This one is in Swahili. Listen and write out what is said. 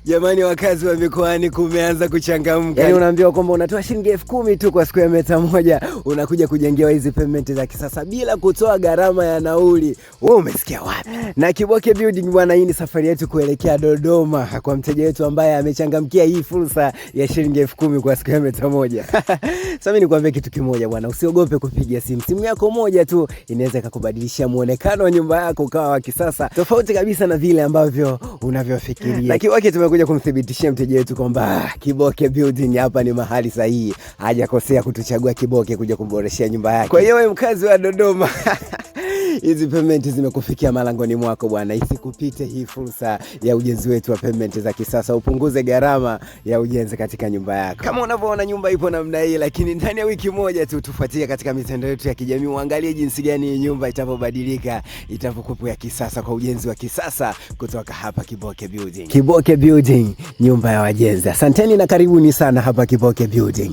Jamani, wakazi wa mikoani kumeanza kuchangamka. Yaani unaambiwa kwamba unatoa shilingi 10,000 tu kwa square meter moja, unakuja kujengewa hizi pavement za kisasa bila kutoa gharama ya nauli. Wewe umesikia wapi? Na Kiboke Building bwana, hii ni safari yetu kuelekea Dodoma kwa mteja wetu ambaye amechangamkia hii fursa ya shilingi 10,000 kwa square meter moja. Sasa mimi nikwambie kitu kimoja bwana, usiogope kupiga simu. Simu yako moja tu inaweza kukubadilishia muonekano wa nyumba yako ukawa wa kisasa, tofauti kabisa na vile ambavyo unavyofikiria. Na Kiboke tumekuja kumthibitishia mteja wetu kwamba Kiboke Building hapa ni mahali sahihi. Hajakosea kutuchagua Kiboke kuja kumboreshea nyumba yake. Kwa hiyo wewe mkazi wa Dodoma, hizi pavement zimekufikia malangoni mwako bwana. Isikupite hii fursa ya ujenzi wetu wa pavement za kisasa, upunguze gharama ya ujenzi katika nyumba yako. Kama unavyoona nyumba ipo namna hii, lakini ndani ya wiki moja tu tufuatie katika mitandao yetu ya kijamii, uangalie jinsi gani hii nyumba itapobadilika, itapokuwa ya kisasa kwa ujenzi wa kisasa kutoka hapa Kiboke Building. Kiboke Building, nyumba ya wajenzi. Asanteni na karibuni sana hapa Kiboke Building.